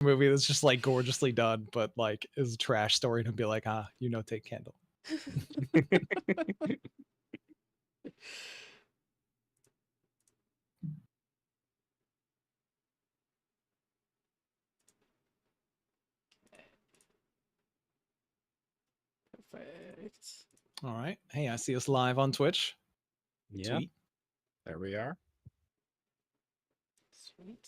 movie that's just like gorgeously done, but like is a trash story, and he'll be like, take candle. Perfect. All right. Hey, I see us live on Twitch. Yeah. Sweet. There we are. Sweet.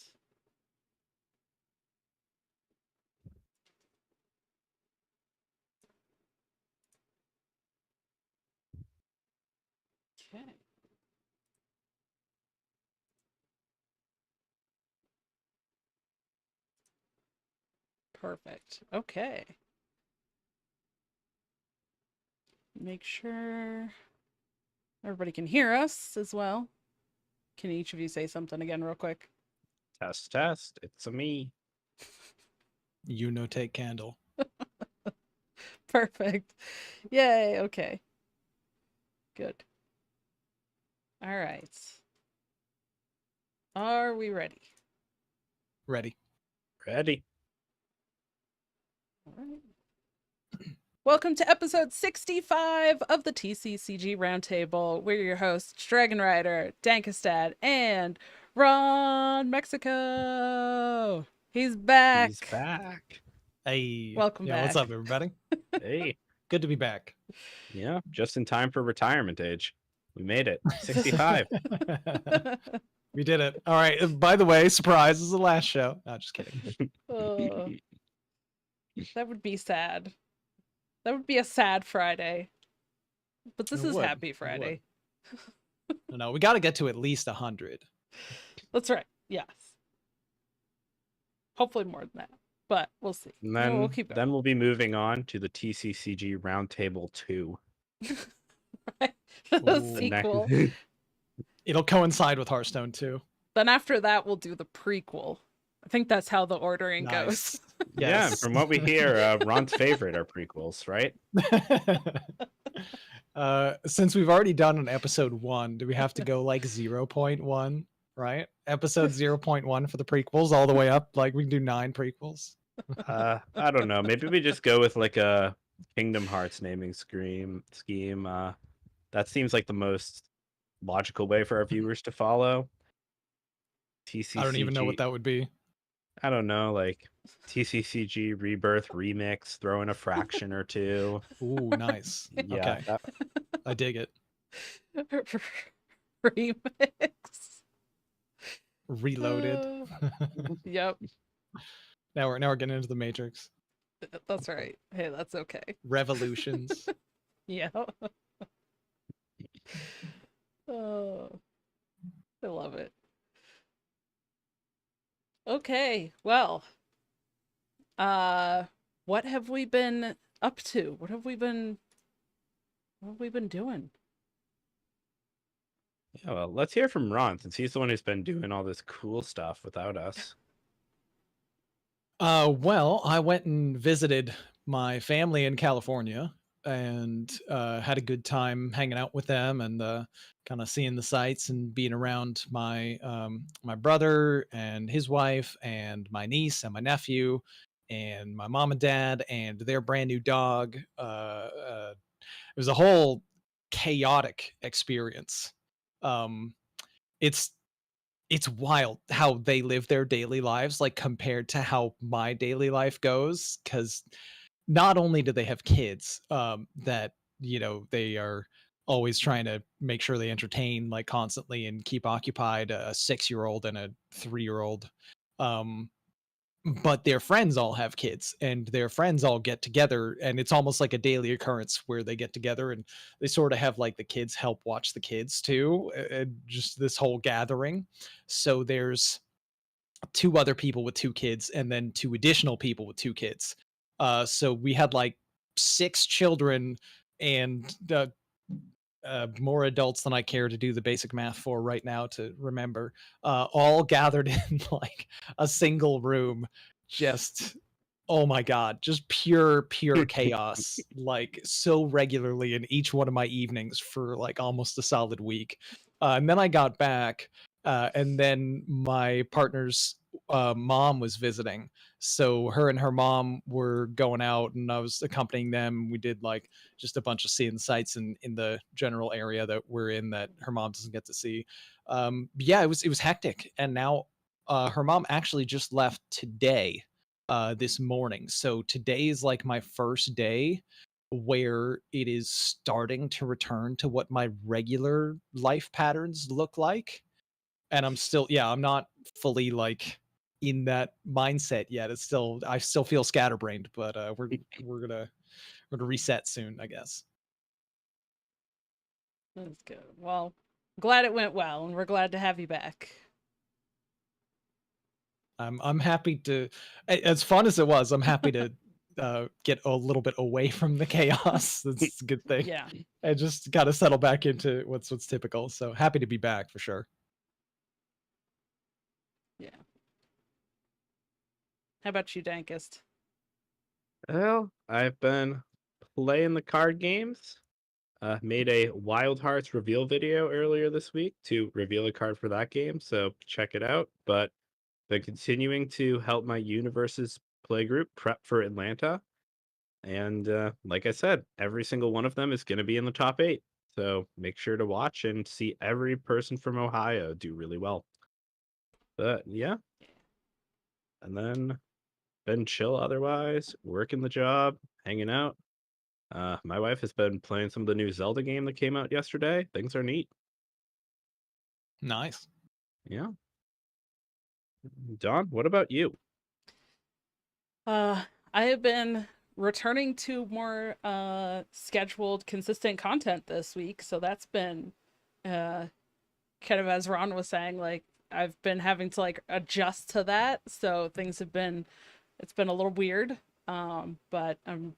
Okay. Perfect. Okay. Make sure everybody can hear us as well. Can each of you say something again real quick? Test, test. It's a me. Take candle. Perfect. Yay. Okay. Good. All right. Are we ready? Ready. Ready. All right. Welcome to episode 65 of the TCCG Roundtable. We're your hosts, Dragon Rider, Dankestad, and Ron Mexico. He's back. He's back. Hey. Welcome back. What's up, everybody? Hey. Good to be back. Yeah, just in time for retirement age. We made it. 65. We did it. All right. By the way, surprise, this is the last show. No, just kidding. That would be sad. That would be a sad Friday. But this is Happy Friday. No, we got to get to at least 100. That's right. Yes. Hopefully more than that. But we'll see. And then, we'll keep going. Then we'll be moving on to the TCCG Roundtable 2. Right? The sequel. It'll coincide with Hearthstone too. Then after that, we'll do the prequel. I think that's how the ordering goes. Yes. Yeah, from what we hear, Ron's favorite are prequels, right? Since we've already done an episode 1, do we have to go like 0.1, right? Episode 0.1 for the prequels all the way up? Like we can do 9 prequels. I don't know. Maybe we just go with like a Kingdom Hearts naming scheme. That seems like the most logical way for our viewers to follow. TCCG. I don't even know what that would be. I don't know, like TCCG Rebirth Remix, throw in a fraction or two. Ooh, nice. Yeah, okay. I dig it. Remix. Reloaded. Yep. Now we're getting into the Matrix. That's right. Hey, that's okay. Revolutions. Yeah. Oh, I love it. Okay, well, what have we been up to? What have we been doing? Yeah, well, let's hear from Ron, since he's the one who's been doing all this cool stuff without us. Well, I went and visited my family in California and had a good time hanging out with them and kind of seeing the sights and being around my my brother and his wife and my niece and my nephew and my mom and dad and their brand new dog. It was a whole chaotic experience. It's wild how they live their daily lives, like compared to how my daily life goes. Because not only do they have kids that they are always trying to make sure they entertain like constantly and keep occupied, a 6-year-old and a 3-year-old, but their friends all have kids and their friends all get together, and it's almost like a daily occurrence where they get together and they sort of have like the kids help watch the kids too, and just this whole gathering. So there's 2 other people with 2 kids and then 2 additional people with 2 kids. So we had like 6 children and more adults than I care to do the basic math for right now to remember, all gathered in like a single room. Just, oh my God, just pure chaos, like so regularly in each one of my evenings for like almost a solid week. And then I got back, and then my partner's mom was visiting. So her and her mom were going out, and I was accompanying them. We did like just a bunch of seeing sights in the general area that we're in that her mom doesn't get to see. Yeah, it was hectic, and now her mom actually just left today, this morning. So today is like my first day where it is starting to return to what my regular life patterns look like. And I'm still, yeah, I'm not fully like in that mindset yet. It's still, I still feel scatterbrained, but we're gonna reset soon, I guess. That's good. Well, glad it went well, and we're glad to have you back. I'm happy to, as fun as it was, I'm happy to get a little bit away from the chaos. That's a good thing. Yeah. And just gotta settle back into what's typical. So happy to be back for sure. Yeah. How about you, Dankest? Well, I've been playing the card games. Made a Wild Hearts reveal video earlier this week to reveal a card for that game, so check it out. But been continuing to help my Universes play group prep for Atlanta. And like I said, every single one of them is going to be in the top 8. So make sure to watch and see every person from Ohio do really well. But yeah, and then been chill otherwise, working the job, hanging out. My wife has been playing some of the new Zelda game that came out yesterday. Things are neat. Nice. Yeah. Don, what about you? Uh, I have been returning to more scheduled, consistent content this week, so that's been uh kind of, as Ron was saying, like I've been having to like adjust to that, so things have been, it's been a little weird, but I'm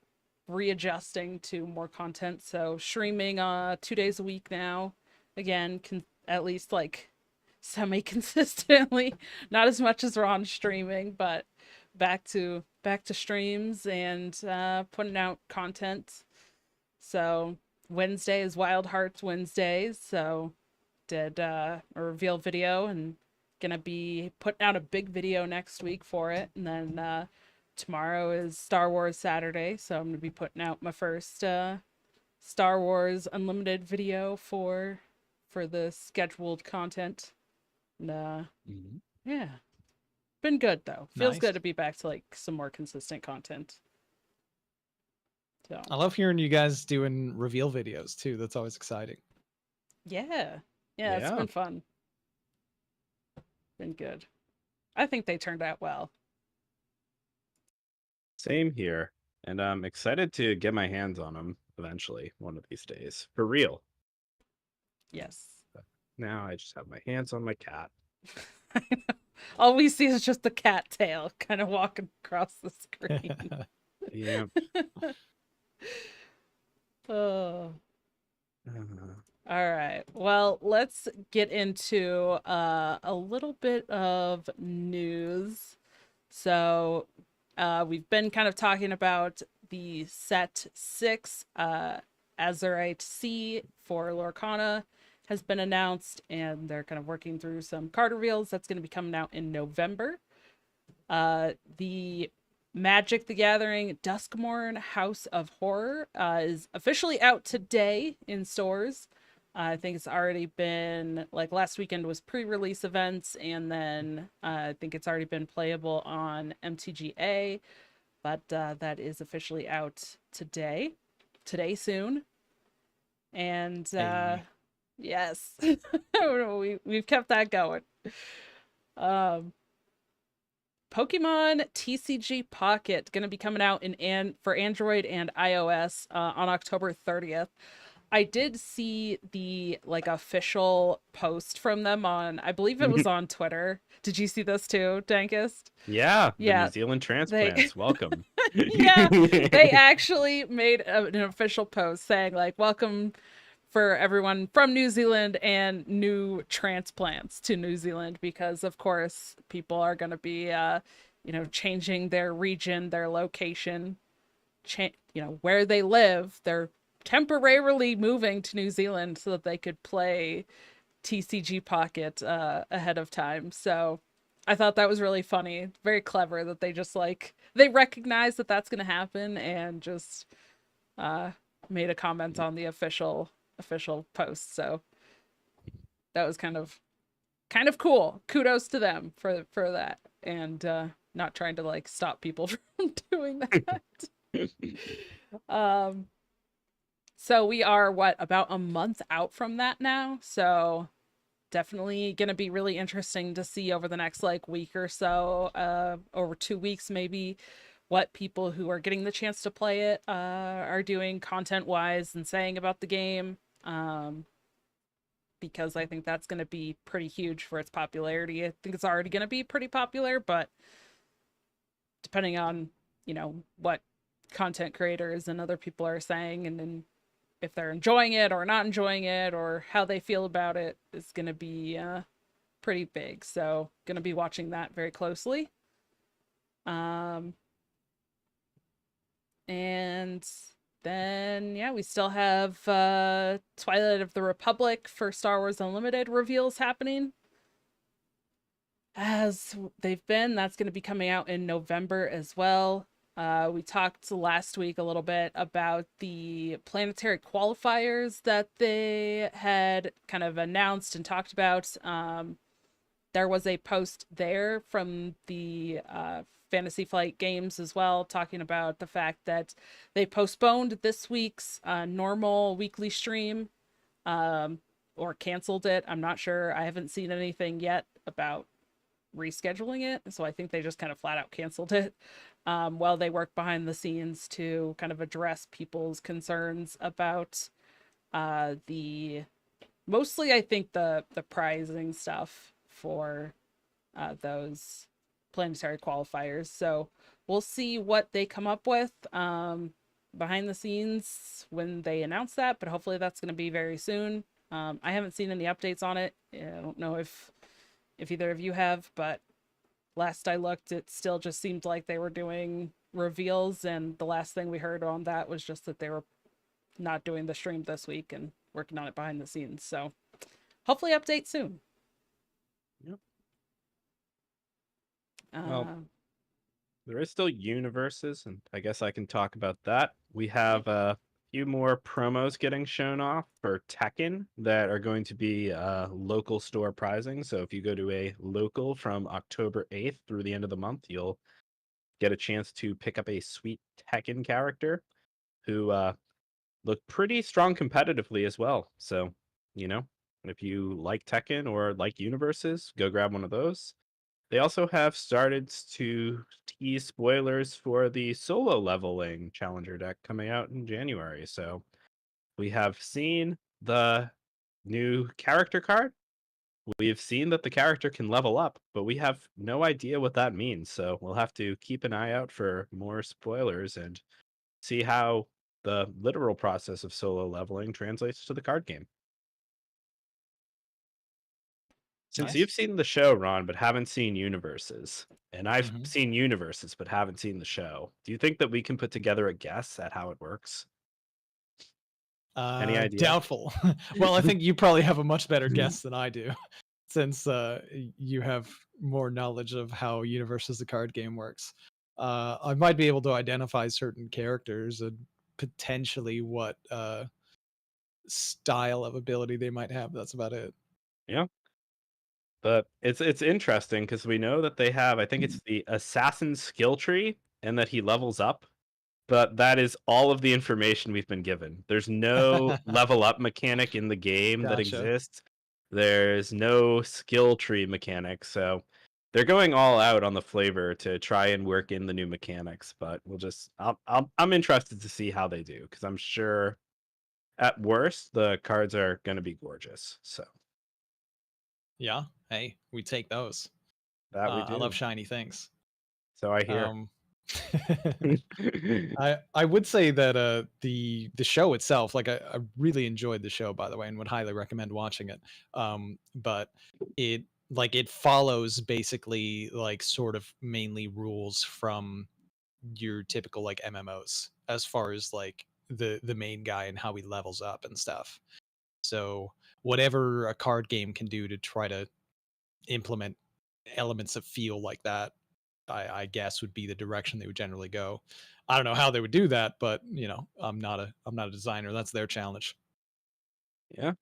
readjusting to more content. So streaming 2 days a week now, again, can at least like semi consistently, not as much as Ron streaming, but back to streams and putting out content. So Wednesday is Wild Hearts Wednesdays, so did a reveal video and gonna be putting out a big video next week for it. And then tomorrow is Star Wars Saturday, so I'm gonna be putting out my first Star Wars Unlimited video for the scheduled content. And yeah, been good though. Feels Nice. good to be back to like some more consistent content. So I love hearing you guys doing reveal videos too. That's always exciting. yeah, it's Yeah. been fun. Been good. I think they turned out well. Same here. And I'm excited to get my hands on them eventually, one of these days. For real. Yes. Now I just have my hands on my cat. All we see is just the cat tail kind of walking across the screen. Yeah. Oh. Uh, All right. Well, let's get into a little bit of news. So, we've been kind of talking about the set 6, Azurite C for Lorcana has been announced, and they're kind of working through some card reveals. That's going to be coming out in November. The Magic the Gathering Duskmorn House of Horror is officially out today in stores. I think it's already been, like, last weekend was pre-release events, and then I think it's already been playable on MTGA, but that is officially out today soon. And Hey. yes, we've kept that going. Pokemon TCG Pocket going to be coming out for Android and iOS on October 30th. I did see the like official post from them on, I believe it was on Twitter. Did you see this too, Dankest? yeah, the New Yeah, Zealand they transplants. Welcome. yeah, they actually made an official post saying like, welcome for everyone from New Zealand and new transplants to New Zealand, because of course people are going to be changing their region, their location, where they live. They're temporarily moving to New Zealand so that they could play TCG Pocket ahead of time. So I thought that was really funny. Very clever that they just like they recognize that that's going to happen and just uh made a comment on the official post. So that was kind of cool. Kudos to them for that and not trying to like stop people from doing that. um so we are what about a month out from that now. So definitely going to be really interesting to see over the next like week or so, over 2 weeks maybe, what people who are getting the chance to play it are doing content wise and saying about the game. Because I think that's going to be pretty huge for its popularity. I think it's already going to be pretty popular, but depending on, what content creators and other people are saying, and then if they're enjoying it or not enjoying it or how they feel about it is going to be pretty big. So going to be watching that very closely. And then yeah, we still have Twilight of the Republic for Star Wars Unlimited reveals happening as they've been. That's going to be coming out in November as well. We talked last week a little bit about the planetary qualifiers that they had kind of announced and talked about. There was a post there from the Fantasy Flight Games as well, talking about the fact that they postponed this week's normal weekly stream, or canceled it. I'm not sure. I haven't seen anything yet about rescheduling it, so I think they just kind of flat out canceled it while they work behind the scenes to kind of address people's concerns about the mostly I think the prizing stuff for those planetary qualifiers. So we'll see what they come up with behind the scenes when they announce that, but hopefully that's going to be very soon. I haven't seen any updates on it. I don't know if either of you have, but last I looked, it still just seemed like they were doing reveals, and the last thing we heard on that was just that they were not doing the stream this week and working on it behind the scenes. So hopefully update soon. Yep. Well, there is still universes, and I guess I can talk about that. We have a few more promos getting shown off for Tekken that are going to be local store prizing. So if you go to a local from October 8th through the end of the month, you'll get a chance to pick up a sweet Tekken character who look pretty strong competitively as well. So, if you like Tekken or like universes, go grab one of those. They also have started to tease spoilers for the solo leveling challenger deck coming out in January. So we have seen the new character card. We've seen that the character can level up, but we have no idea what that means. So we'll have to keep an eye out for more spoilers and see how the literal process of solo leveling translates to the card game. Since Nice. you've seen the show, Ron, but haven't seen universes, and I've Mhm. seen universes but haven't seen the show, do you think that we can put together a guess at how it works? Any idea? Doubtful. Well, I think you probably have a much better guess than I do, since you have more knowledge of how Universes the card game works. I might be able to identify certain characters and potentially what style of ability they might have. That's about it. Yeah, but it's interesting because we know that they have, I think it's the assassin skill tree, and that he levels up. But that is all of the information we've been given. There's no level up mechanic in the game that Gotcha. exists. There's no skill tree mechanic, so they're going all out on the flavor to try and work in the new mechanics. But I'm interested to see how they do because I'm sure at worst the cards are going to be gorgeous. So Yeah. Hey, we take those. that we I love do. shiny things. So I hear. Um, I would say that the show itself, like I really enjoyed the show by the way, and would highly recommend watching it. But it follows basically like sort of mainly rules from your typical like MMOs as far as like the main guy and how he levels up and stuff. So whatever a card game can do to try to implement elements that feel like that, I guess would be the direction they would generally go. I don't know how they would do that, but I'm not a designer. That's their challenge. Yeah,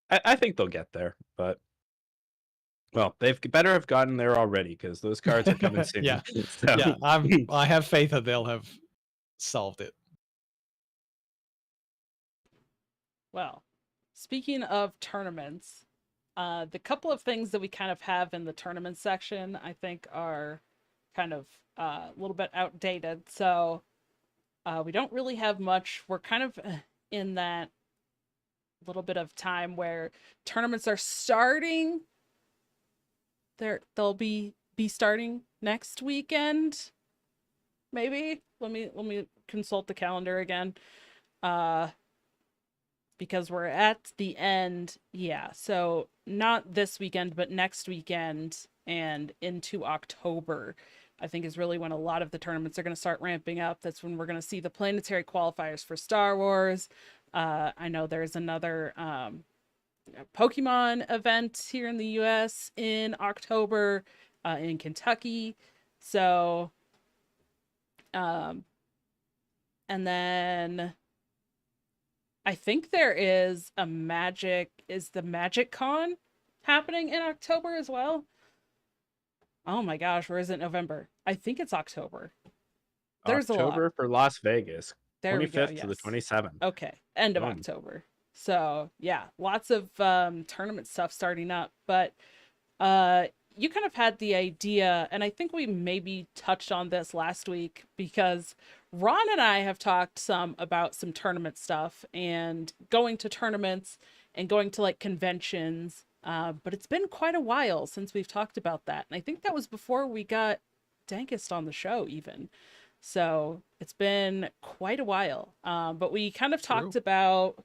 I think they'll get there, but well, they've better have gotten there already because those cards are coming soon. Yeah, So yeah. I have faith that they'll have solved it. Well, speaking of tournaments, the couple of things that we kind of have in the tournament section, I think, are kind of a little bit outdated. So we don't really have much. We're kind of in that little bit of time where tournaments are starting. They'll be starting next weekend. Maybe let me consult the calendar again. Because we're at the end. Yeah, so not this weekend, but next weekend and into October, I think, is really when a lot of the tournaments are going to start ramping up. That's when we're going to see the planetary qualifiers for Star Wars. I know there's another Pokemon event here in the US in October, in Kentucky. So, um, and then I think there is the Magic Con happening in October as well? Oh my gosh, where is it? November? I think it's October. There's a lot. October for Las Vegas, There we go. 25th to the Yes. 27th. Okay. End of Boom. October. So yeah, lots of tournament stuff starting up. But you kind of had the idea, and I think we maybe touched on this last week because Ron and I have talked some about some tournament stuff and going to tournaments and going to like conventions. But it's been quite a while since we've talked about that. And I think that was before we got Dankest on the show, even. So it's been quite a while. But we kind of talked True. about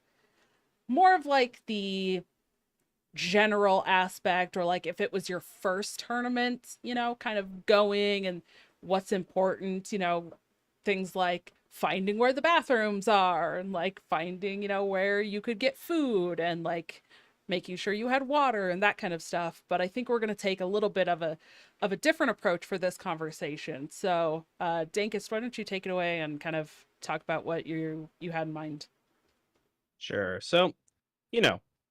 more of like the general aspect, or like if it was your first tournament, kind of going and what's important, things like finding where the bathrooms are and like finding, where you could get food and like making sure you had water and that kind of stuff. But I think we're going to take a little bit of a different approach for this conversation. So, Dankist, why don't you take it away and kind of talk about what you had in mind? Sure. So,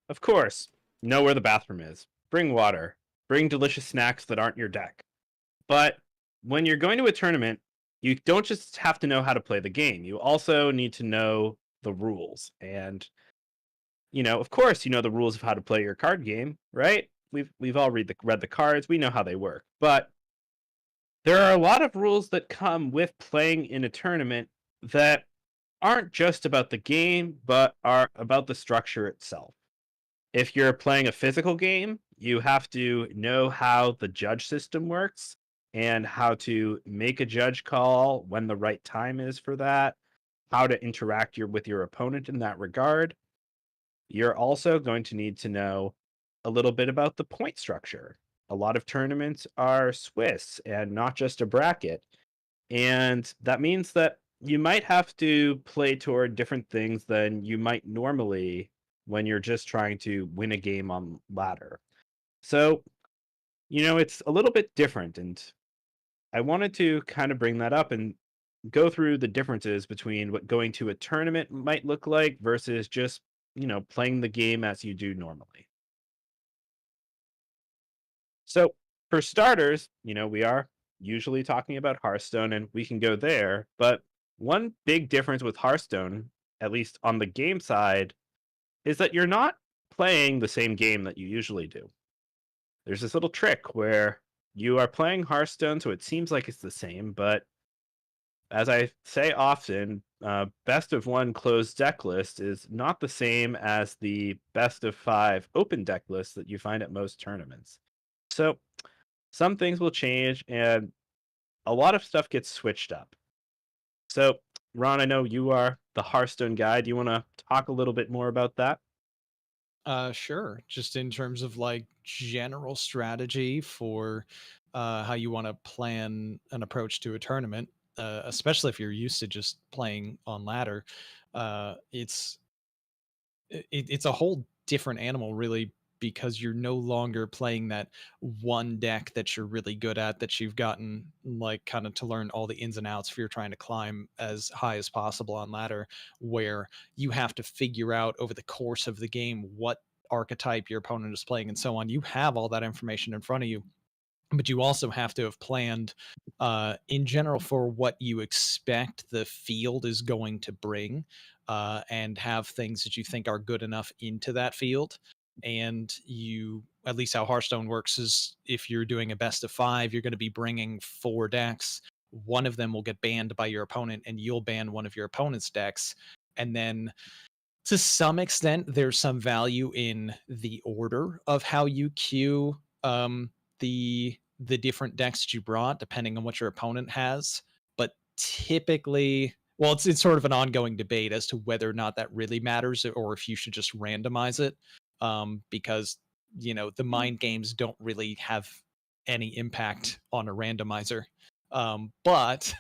of course, know where the bathroom is. Bring water. Bring delicious snacks that aren't your deck. But when you're going to a tournament, you don't just have to know how to play the game. You also need to know the rules. And, of course, you know the rules of how to play your card game, right? We've all read the cards. We know how they work. But there are a lot of rules that come with playing in a tournament that aren't just about the game, but are about the structure itself. If you're playing a physical game, you have to know how the judge system works and how to make a judge call when the right time is for that, how to interact with your opponent in that regard. You're also going to need to know a little bit about the point structure. A lot of tournaments are Swiss and not just a bracket. And that means that you might have to play toward different things than you might normally when you're just trying to win a game on ladder. So, it's a little bit different. And I wanted to kind of bring that up and go through the differences between what going to a tournament might look like versus just, playing the game as you do normally. So, for starters, we are usually talking about Hearthstone and we can go there. But one big difference with Hearthstone, at least on the game side, is that you're not playing the same game that you usually do. There's this little trick where you are playing Hearthstone, so it seems like it's the same, but as I say often, best of one closed deck list is not the same as the best of five open deck list that you find at most tournaments. So some things will change and a lot of stuff gets switched up. So, Ron, I know you are the Hearthstone guy. Do you want to talk a little bit more about that? Sure. Just in terms of like general strategy for how you want to plan an approach to a tournament, especially if you're used to just playing on ladder. It's a whole different animal, really, because you're no longer playing that one deck that you're really good at, that you've gotten like kind of to learn all the ins and outs if you're trying to climb as high as possible on ladder, where you have to figure out over the course of the game what archetype your opponent is playing and so on. You have all that information in front of you, but you also have to have planned in general for what you expect the field is going to bring, and have things that you think are good enough into that field. And you, at least how Hearthstone works, is if you're doing a best of 5, you're going to be bringing 4 decks. One of them will get banned by your opponent, and you'll ban one of your opponent's decks. And then to some extent, there's some value in the order of how you queue the different decks that you brought, depending on what your opponent has. But typically, well, it's sort of an ongoing debate as to whether or not that really matters, or if you should just randomize it, because the mind games don't really have any impact on a randomizer. But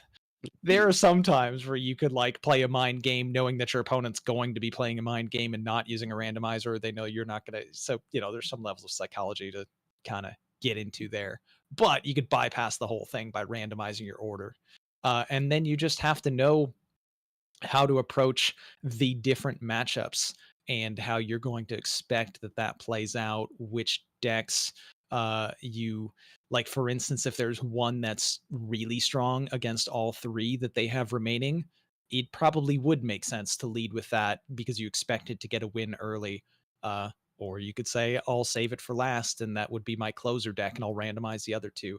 there are some times where you could like play a mind game knowing that your opponent's going to be playing a mind game and not using a randomizer, or they know you're not going to. So, there's some levels of psychology to kind of get into there, but you could bypass the whole thing by randomizing your order. And then you just have to know how to approach the different matchups and how you're going to expect that plays out, which decks you like. For instance, if there's one that's really strong against all 3 that they have remaining, it probably would make sense to lead with that because you expect it to get a win early. Or you could say, I'll save it for last, and that would be my closer deck, and I'll randomize the other 2.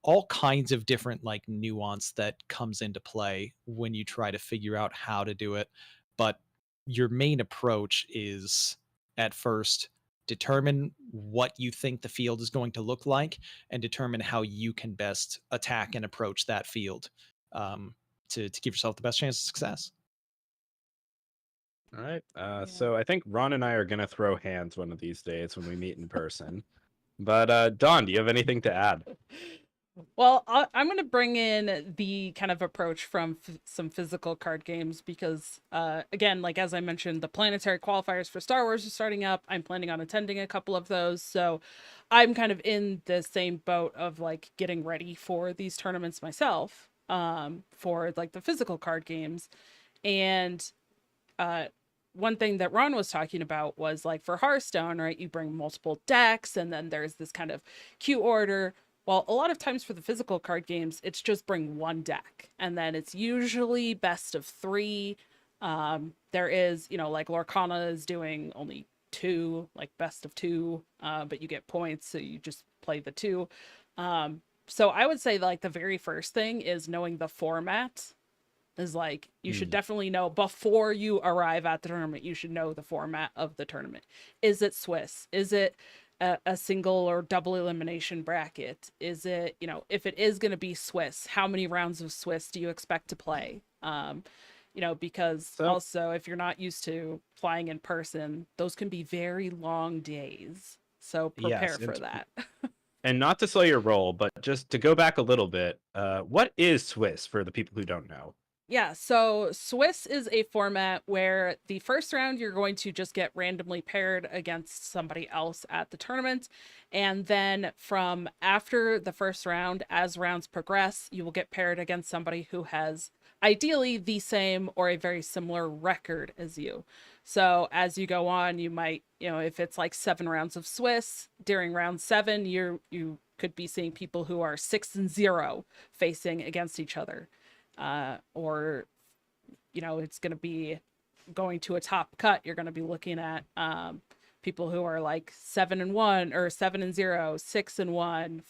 All kinds of different like nuance that comes into play when you try to figure out how to do it. But your main approach is, at first, determine what you think the field is going to look like, and determine how you can best attack and approach that field, to give yourself the best chance of success. All right. Yeah. So I think Ron and I are gonna throw hands one of these days when we meet in person. But Don, do you have anything to add? Well, I'm going to bring in the kind of approach from some physical card games because, again, like as I mentioned, the planetary qualifiers for Star Wars are starting up. I'm planning on attending a couple of those. So I'm kind of in the same boat of like getting ready for these tournaments myself, for like the physical card games. And one thing that Ron was talking about was like for Hearthstone, right? You bring multiple decks and then there's this kind of queue order. Well, a lot of times for the physical card games, it's just bring one deck. And then it's usually best of 3. There is, like Lorcana is doing only 2, like best of 2, but you get points, so you just play the 2. So I would say like the very first thing is knowing the format. Is like you should definitely know before you arrive at the tournament. You should know the format of the tournament. Is it Swiss? Is it a single or double elimination bracket? Is it, if it is going to be Swiss, how many rounds of Swiss do you expect to play? Because also if you're not used to flying in person, those can be very long days. So prepare for that. And not to slow your roll, but just to go back a little bit, what is Swiss for the people who don't know? Yeah, so Swiss is a format where the first round you're going to just get randomly paired against somebody else at the tournament. And then from after the first round, as rounds progress, you will get paired against somebody who has ideally the same or a very similar record as you. So as you go on, you might, if it's like 7 rounds of Swiss, during round 7, you could be seeing people who are 6-0 facing against each other. Or it's going to be going to a top cut. You're going to be looking at people who are like 7-1 or 7-0, 6-1,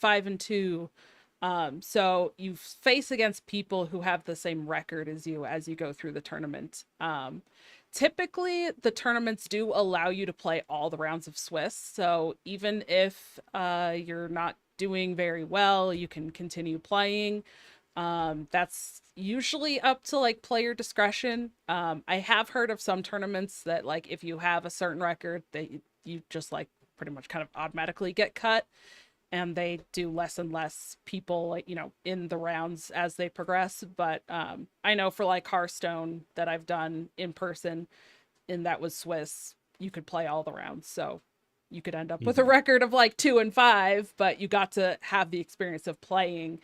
5-2. So you face against people who have the same record as you go through the tournament. Typically the tournaments do allow you to play all the rounds of Swiss. So even if you're not doing very well, you can continue playing. That's usually up to like player discretion. I have heard of some tournaments that like if you have a certain record, you just like pretty much kind of automatically get cut, and they do less and less people like in the rounds as they progress. But I know for like Hearthstone that I've done in person, and that was Swiss, you could play all the rounds. So you could end up with a record of like 2-5, but you got to have the experience of playing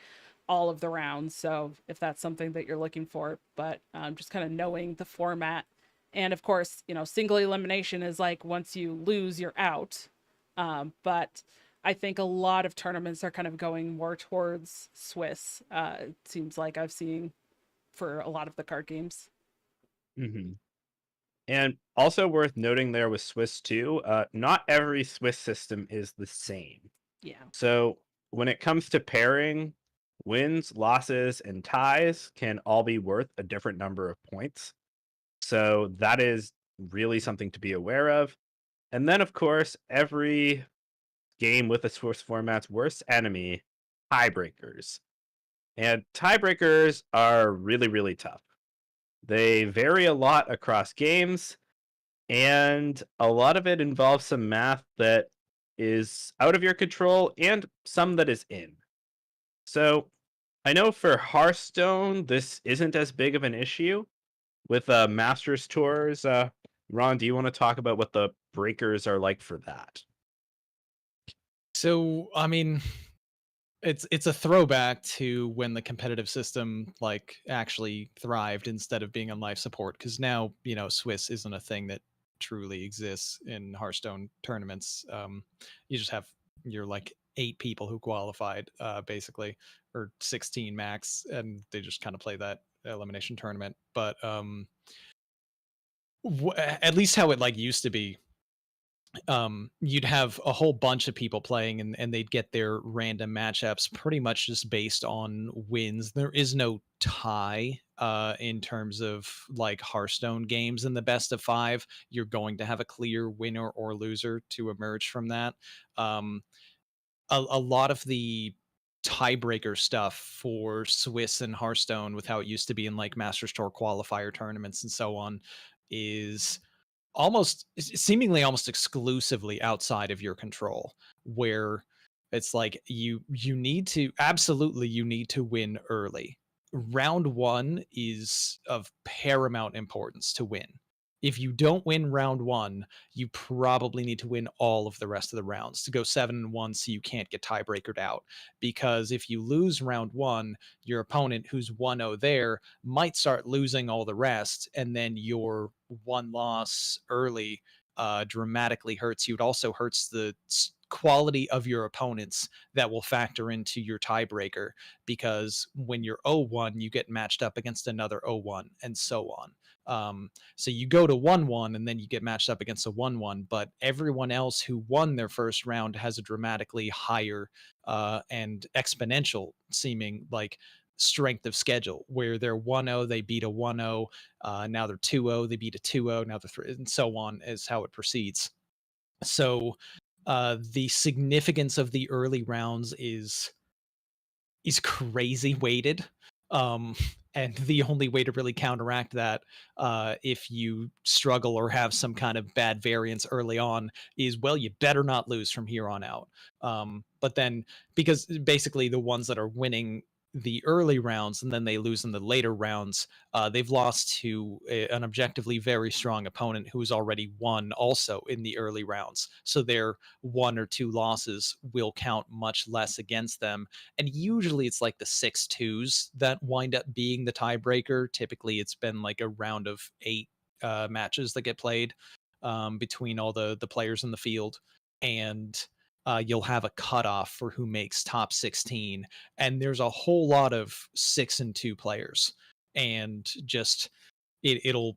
all of the rounds. So if that's something that you're looking for, but just kind of knowing the format. And of course, single elimination is like once you lose, you're out. But I think a lot of tournaments are kind of going more towards Swiss. It seems like I've seen for a lot of the card games. Mm-hmm. And also worth noting there with Swiss too, not every Swiss system is the same. Yeah. So when it comes to pairing, wins, losses, and ties can all be worth a different number of points. So that is really something to be aware of. And then, of course, every game with a Swiss format's worst enemy, tiebreakers. And tiebreakers are really, really tough. They vary a lot across games, and a lot of it involves some math that is out of your control and some that is in. So I know for Hearthstone, this isn't as big of an issue with Masters tours. Ron, do you want to talk about what the breakers are like for that? So, I mean, it's a throwback to when the competitive system like actually thrived instead of being on life support, because now Swiss isn't a thing that truly exists in Hearthstone tournaments. You just have your like 8 people who qualified, basically, or 16 max, and they just kind of play that elimination tournament. But at least how it like used to be, you'd have a whole bunch of people playing, and they'd get their random matchups pretty much just based on wins. There is no tie in terms of like Hearthstone games. In the best of 5, you're going to have a clear winner or loser to emerge from that. A lot of the tiebreaker stuff for Swiss and Hearthstone, with how it used to be in like Masters Tour qualifier tournaments and so on, is seemingly almost exclusively outside of your control, where it's like you need to, absolutely, you need to win early. Round 1 is of paramount importance to win. If you don't win round 1, you probably need to win all of the rest of the rounds to go 7-1, so you can't get tiebreakered out. Because if you lose round 1, your opponent, who's 1-0 there, might start losing all the rest, and then your one loss early dramatically hurts you. It also hurts the quality of your opponents that will factor into your tiebreaker, because when you're 0-1, you get matched up against another 0-1, and so on. So you go to 1-1, and then you get matched up against a 1-1, but everyone else who won their first round has a dramatically higher and exponential seeming like strength of schedule, where they're 1-0, they beat a 1-0, now they're 2-0, they beat a 2-0, now they're 3, and so on is how it proceeds. So the significance of the early rounds is crazy weighted. Um, and the only way to really counteract that, if you struggle or have some kind of bad variance early on, is, well, you better not lose from here on out. But then, because basically the ones that are winning the early rounds and then they lose in the later rounds, they've lost to an objectively very strong opponent who's already won also in the early rounds. So their 1 or 2 losses will count much less against them, and usually it's like the 6-2s that wind up being the tiebreaker. Typically it's been like a round of 8 matches that get played between all the players in the field, and you'll have a cutoff for who makes top 16, and there's a whole lot of 6-2 players, and just it'll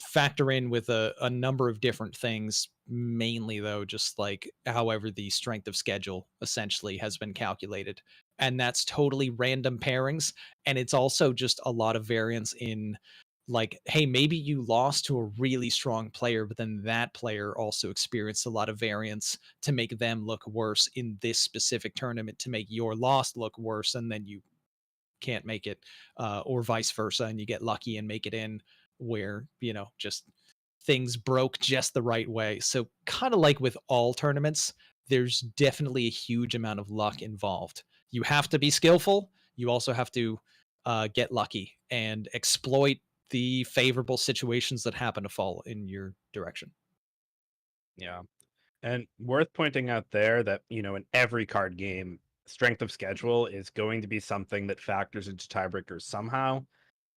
factor in with a number of different things, mainly though just like however the strength of schedule essentially has been calculated, and that's totally random pairings. And it's also just a lot of variance in, like, hey, maybe you lost to a really strong player, but then that player also experienced a lot of variance to make them look worse in this specific tournament to make your loss look worse, and then you can't make it, or vice versa, and you get lucky and make it in, where just things broke just the right way. So kind of like with all tournaments, there's definitely a huge amount of luck involved. You have to be skillful. You also have to get lucky and exploit the favorable situations that happen to fall in your direction. Yeah. And worth pointing out there that, in every card game, strength of schedule is going to be something that factors into tiebreakers somehow.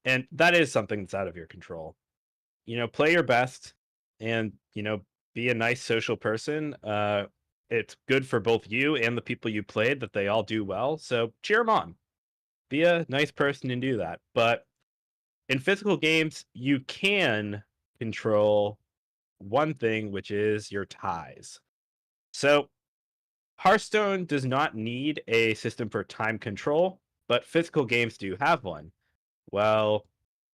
And that is something that's out of your control. Play your best and, be a nice social person. It's good for both you and the people you played that they all do well. So cheer them on. Be a nice person and do that. But in physical games, you can control one thing, which is your ties. So Hearthstone does not need a system for time control, but physical games do have one. Well,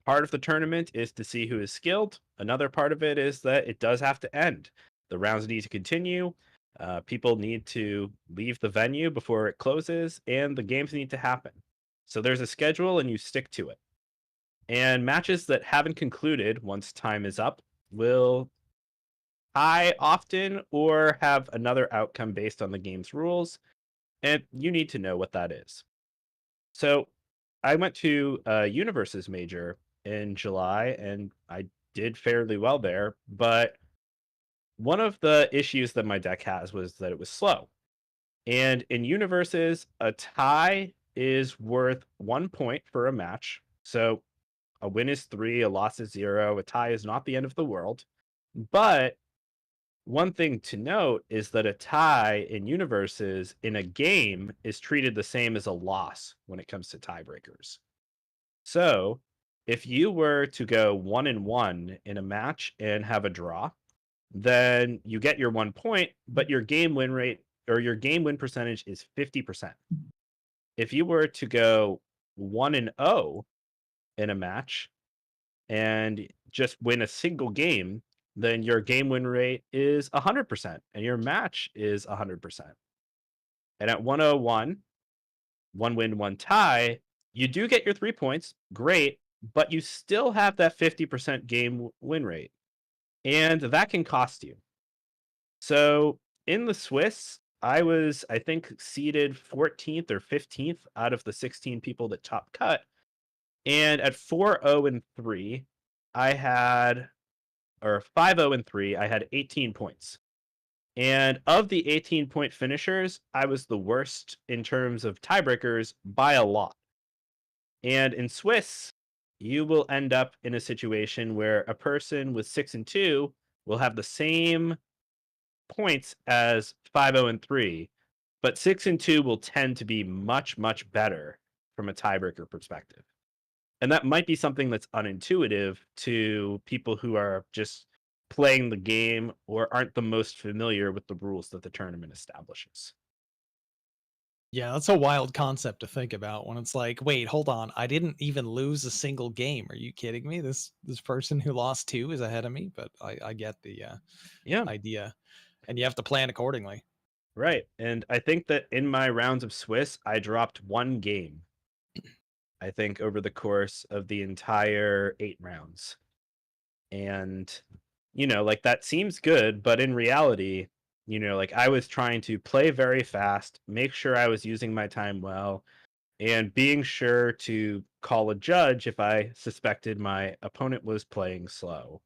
part of the tournament is to see who is skilled. Another part of it is that it does have to end. The rounds need to continue. People need to leave the venue before it closes, and the games need to happen. So there's a schedule, and you stick to it. And matches that haven't concluded once time is up will tie often or have another outcome based on the game's rules. And you need to know what that is. So I went to a Universes major in July and I did fairly well there. But one of the issues that my deck has was that it was slow. And in Universes, a tie is worth 1 point for a match. So a win is 3, a loss is 0. A tie is not the end of the world. But one thing to note is that a tie in Universes in a game is treated the same as a loss when it comes to tiebreakers. So, if you were to go 1-1 in a match and have a draw, then you get your 1 point, but your game win rate or your game win percentage is 50%. If you were to go 1-0 in a match and just win a single game, then your game win rate is 100% and your match is 100%. And at 101, one win, one tie, you do get your 3 points. Great. But you still have that 50% game win rate. And that can cost you. So in the Swiss, I was, I think, seeded 14th or 15th out of the 16 people that top cut. And at 4-0-3, I had, or 5-0-3, I had 18 points. And of the 18-point finishers, I was the worst in terms of tiebreakers by a lot. And in Swiss, you will end up in a situation where a person with 6-2 will have the same points as 5-0-3, but 6-2 will tend to be much, much better from a tiebreaker perspective. And that might be something that's unintuitive to people who are just playing the game or aren't the most familiar with the rules that the tournament establishes. Yeah, that's a wild concept to think about when it's like, wait, hold on, I didn't even lose a single game. Are you kidding me? This person who lost 2 is ahead of me, but I get the Yeah, idea, and you have to plan accordingly. right. And I think that in my rounds of Swiss, I dropped 1 game, I think, over the course of the entire 8 rounds. And, like that seems good, but in reality, like I was trying to play very fast, make sure I was using my time well, and being sure to call a judge if I suspected my opponent was playing slow.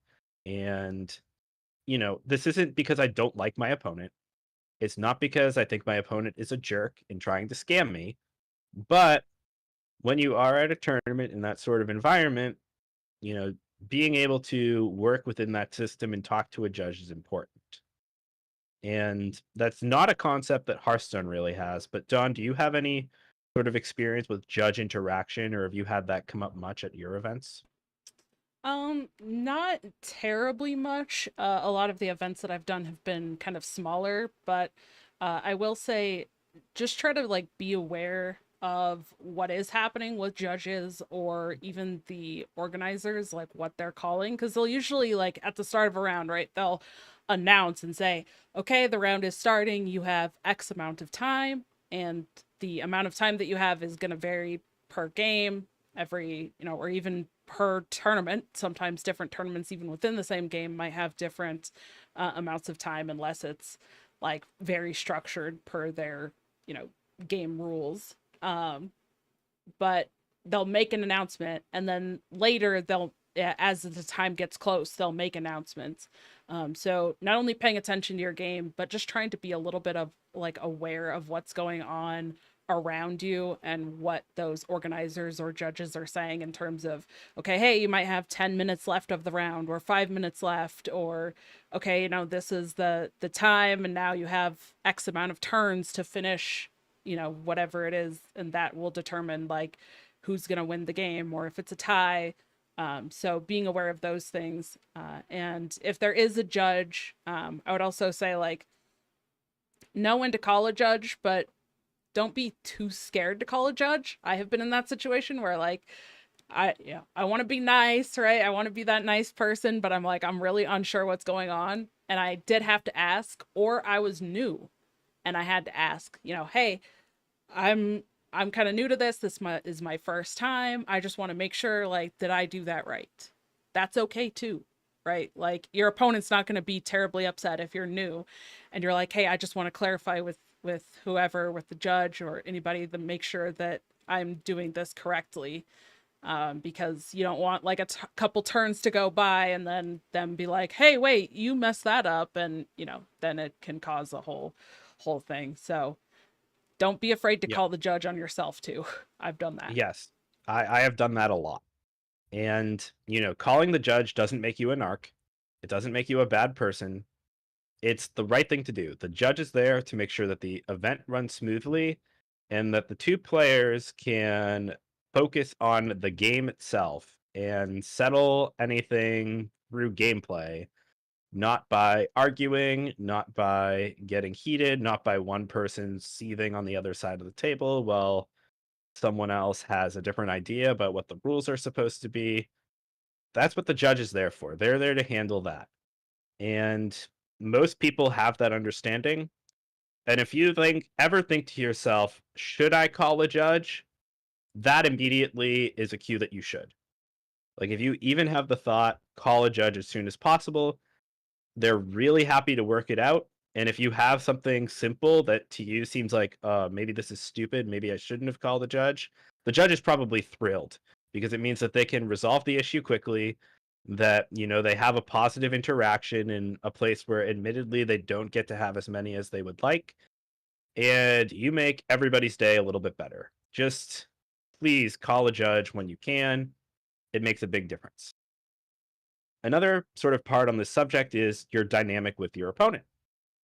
And, this isn't because I don't like my opponent. It's not because I think my opponent is a jerk and trying to scam me. But when you are at a tournament in that sort of environment, you know, being able to work within that system and talk to a judge is important. And that's not a concept that Hearthstone really has. But Don, do you have any sort of experience with judge interaction, or have you had that come up much at your events? Not terribly much. A lot of the events that I've done have been kind of smaller, but I will say just try to like be aware of what is happening with judges or even the organizers, like what they're calling, because they'll usually like at the start of a round, right? They'll announce and say, okay, the round is starting, you have X amount of time, and the amount of time that you have is going to vary per game, every, or even per tournament. Sometimes different tournaments, even within the same game, might have different amounts of time, unless it's like very structured per their, game rules. But they'll make an announcement, and then later they'll, as the time gets close, they'll make announcements. So not only paying attention to your game, but just trying to be a little bit of like aware of what's going on around you and what those organizers or judges are saying in terms of, okay, hey, you might have 10 minutes left of the round or 5 minutes left, or okay, you know, this is the time and now you have X amount of turns to finish, you know, whatever it is, and that will determine like who's going to win the game or if it's a tie. So being aware of those things, and if there is a judge, I would also say like know when to call a judge, but don't be too scared to call a judge. I have been in that situation where like I want to be nice, right? I want to be that nice person, but I'm like I'm really unsure what's going on, and I did have to ask, or I was new and I had to ask, you know, hey, I'm I'm kind of new to this. Is my first time. I just want to make sure like did I do that right? That's okay too, right? Like your opponent's not going to be terribly upset if you're new and you're like, "Hey, I just want to clarify with whoever, with the judge or anybody to make sure that I'm doing this correctly." Because you don't want like a couple turns to go by and then them be like, "Hey, wait, you messed that up," and you know, then it can cause a whole thing. So, don't be afraid to Yep. call the judge on yourself too. I've done that. Yes, I have done that a lot. And, calling the judge doesn't make you a narc. It doesn't make you a bad person. It's the right thing to do. The judge is there to make sure that the event runs smoothly and that the two players can focus on the game itself and settle anything through gameplay, not by arguing, not by getting heated, not by one person seething on the other side of the table while someone else has a different idea about what the rules are supposed to be. That's what the judge is there for. They're there to handle that. And most people have that understanding. And if you ever think to yourself, should I call a judge? That immediately is a cue that you should. Like if you even have the thought, call a judge as soon as possible, they're really happy to work it out. And if you have something simple that to you seems like, maybe this is stupid, maybe I shouldn't have called the judge is probably thrilled because it means that they can resolve the issue quickly, that, they have a positive interaction in a place where admittedly they don't get to have as many as they would like. And you make everybody's day a little bit better. Just please call a judge when you can. It makes a big difference. Another sort of part on this subject is your dynamic with your opponent.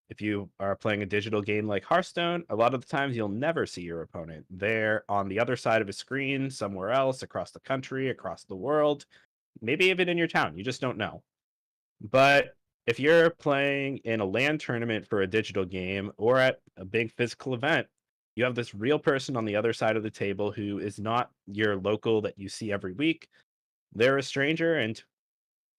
If you are playing a digital game like Hearthstone, a lot of the times you'll never see your opponent. They're on the other side of a screen, somewhere else, across the country, across the world, maybe even in your town. You just don't know. But if you're playing in a LAN tournament for a digital game or at a big physical event, you have this real person on the other side of the table who is not your local that you see every week. They're a stranger, and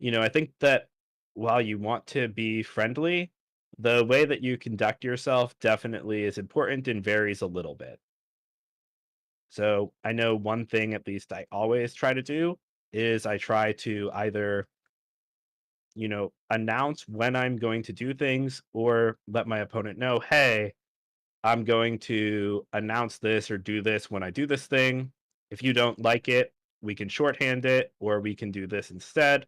I think that while you want to be friendly, the way that you conduct yourself definitely is important and varies a little bit. So I know one thing, at least I always try to do, is I try to either, announce when I'm going to do things or let my opponent know, hey, I'm going to announce this or do this when I do this thing. If you don't like it, we can shorthand it or we can do this instead.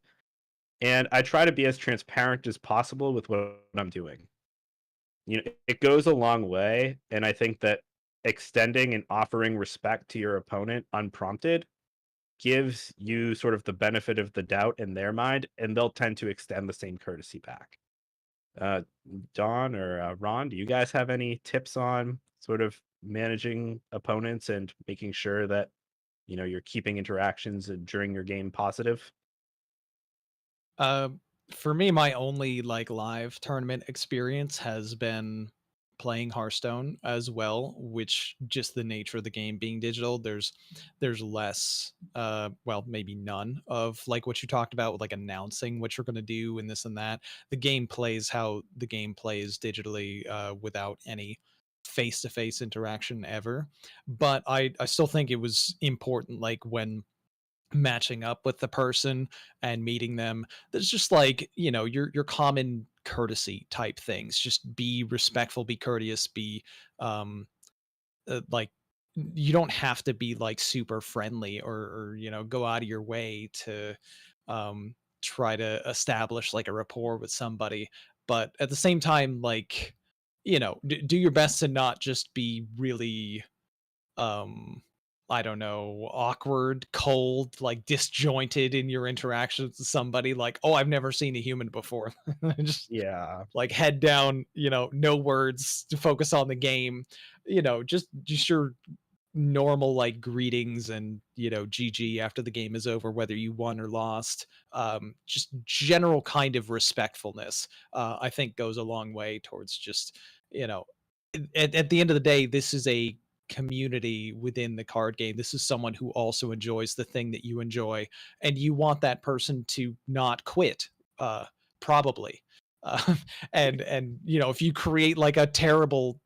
And I try to be as transparent as possible with what I'm doing. It goes a long way. And I think that extending and offering respect to your opponent unprompted gives you sort of the benefit of the doubt in their mind, and they'll tend to extend the same courtesy back. Uh, Don or Ron, do you guys have any tips on sort of managing opponents and making sure that you're keeping interactions during your game positive? Uh, for me, my only like live tournament experience has been playing Hearthstone as well, which just the nature of the game being digital, there's less well, maybe none of like what you talked about with like announcing what you're going to do and this and that. The game plays how the game plays digitally without any face-to-face interaction ever. But I still think it was important like when matching up with the person and meeting them, there's just like your common courtesy type things, just be respectful, be courteous, be um like you don't have to be like super friendly or go out of your way to um try to establish like a rapport with somebody. But at the same time, like, do your best to not just be really um I don't know, awkward, cold, like disjointed in your interactions with somebody. Like, oh, I've never seen a human before. Just Yeah. like head down, no words, to focus on the game. Just your normal like greetings and GG after the game is over, whether you won or lost. Just general kind of respectfulness, I think goes a long way towards just, you know, at the end of the day, this is a community within the card game. This is someone who also enjoys the thing that you enjoy, and you want that person to not quit, probably. uh, and if you create like a terrible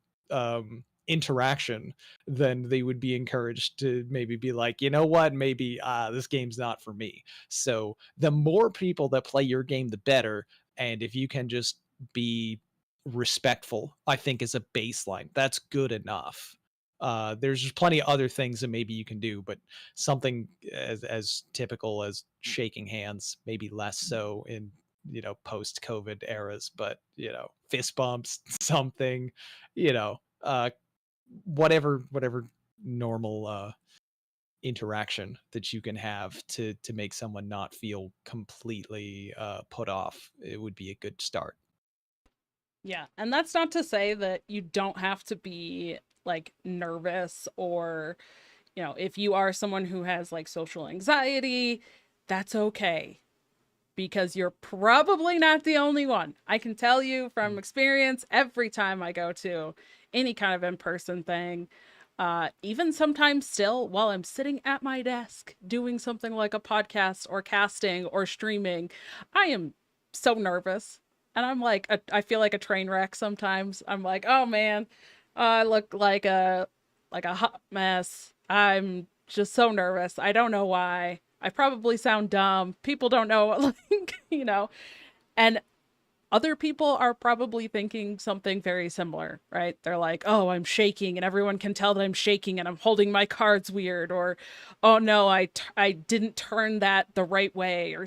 interaction, then they would be encouraged to maybe be like, you know what, maybe this game's not for me. So the more people that play your game, the better. And if you can just be respectful, I think is a baseline. That's good enough. There's just plenty of other things that maybe you can do, but something as typical as shaking hands, maybe less so in post COVID eras, but fist bumps, something, you know, whatever normal interaction that you can have to make someone not feel completely put off, it would be a good start. Yeah, and that's not to say that you don't have to be like nervous, or if you are someone who has like social anxiety, that's okay, because you're probably not the only one. I can tell you from experience, every time I go to any kind of in-person thing, even sometimes still while I'm sitting at my desk doing something like a podcast or casting or streaming, I am so nervous. And I'm like, I feel like a train wreck sometimes. I'm like, oh man, I look like a hot mess. I'm just so nervous. I don't know why. I probably sound dumb. People don't know what, and other people are probably thinking something very similar, right? They're like, oh, I'm shaking and everyone can tell that I'm shaking and I'm holding my cards weird, or, oh no, I didn't turn that the right way, or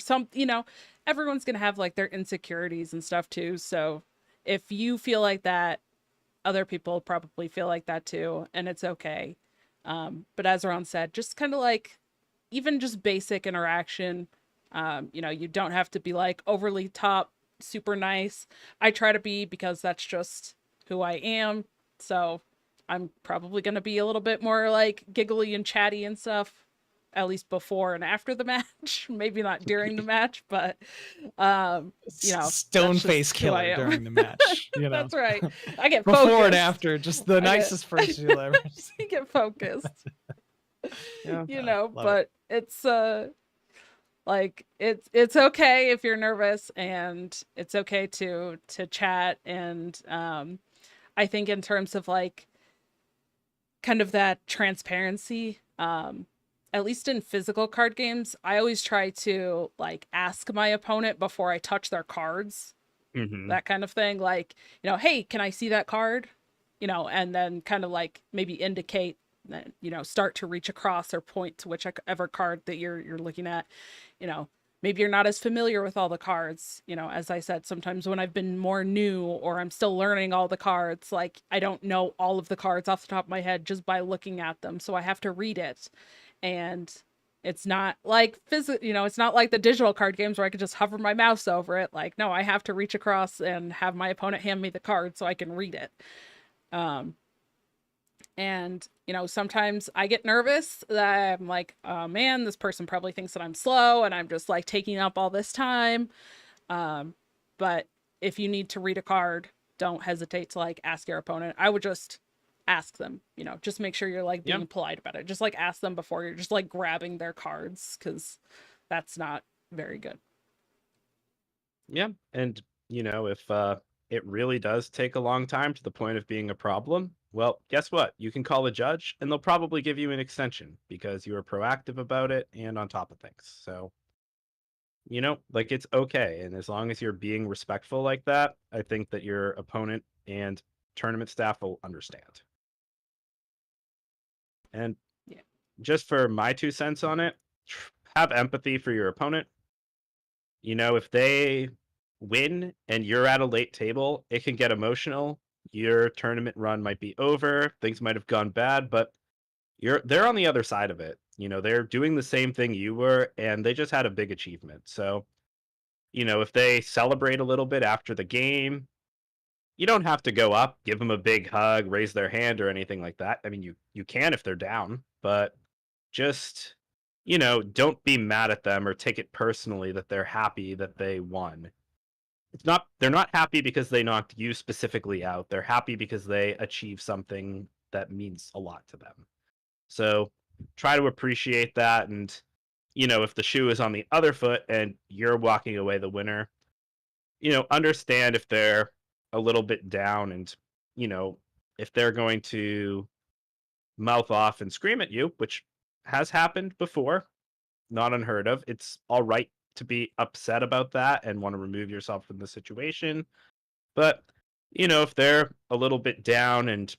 everyone's going to have like their insecurities and stuff too. So if you feel like that, other people probably feel like that too, and it's okay. But as Ron said, just kind of like even just basic interaction. You don't have to be like overly top, super nice. I try to be, because that's just who I am. So I'm probably going to be a little bit more like giggly and chatty and stuff, at least before and after the match. Maybe not during the match, but Stone that's face just who I killer am. during the match, That's right. I get before and focused. after, just the I get nicest person you'll ever see. I get focused. Yeah. Love it. But it's like it's okay if you're nervous, and it's okay to chat. And I think in terms of like kind of that transparency, at least in physical card games, I always try to like ask my opponent before I touch their cards, Hmm. that kind of thing. Like, hey, can I see that card? And then kind of like maybe indicate that, start to reach across or point to whichever card that you're looking at. you know Maybe you're not as familiar with all the cards. As I said, sometimes when I've been more new, or I'm still learning all the cards, like I don't know all of the cards off the top of my head just by looking at them, so I have to read it. And it's not like it's not like the digital card games where I could just hover my mouse over it. Like, no, I have to reach across and have my opponent hand me the card so I can read it. um and sometimes I get nervous that I'm like, oh man, this person probably thinks that I'm slow and I'm just like taking up all this time. But if you need to read a card, don't hesitate to like ask your opponent. I would just ask them, just make sure you're like being polite about it. Just like ask them before you're just like grabbing their cards, because that's not very good. Yeah. And, if it really does take a long time to the point of being a problem, well, guess what? You can call a judge and they'll probably give you an extension because you were proactive about it and on top of things. So, like it's okay. And as long as you're being respectful like that, I think that your opponent and tournament staff will understand. And Yeah. just for my 2 cents on it, have empathy for your opponent. If they win and you're at a late table, it can get emotional. Your tournament run might be over. Things might have gone bad, but they're on the other side of it. They're doing the same thing you were, and they just had a big achievement. So, if they celebrate a little bit after the game, you don't have to go up, give them a big hug, raise their hand or anything like that. I mean, you can if they're down, but just don't be mad at them or take it personally that they're happy that they won. They're not happy because they knocked you specifically out. They're happy because they achieved something that means a lot to them. So try to appreciate that. And, if the shoe is on the other foot and you're walking away the winner, understand if they're a little bit down and, if they're going to mouth off and scream at you, which has happened before, not unheard of. It's all right to be upset about that and want to remove yourself from the situation. But, if they're a little bit down and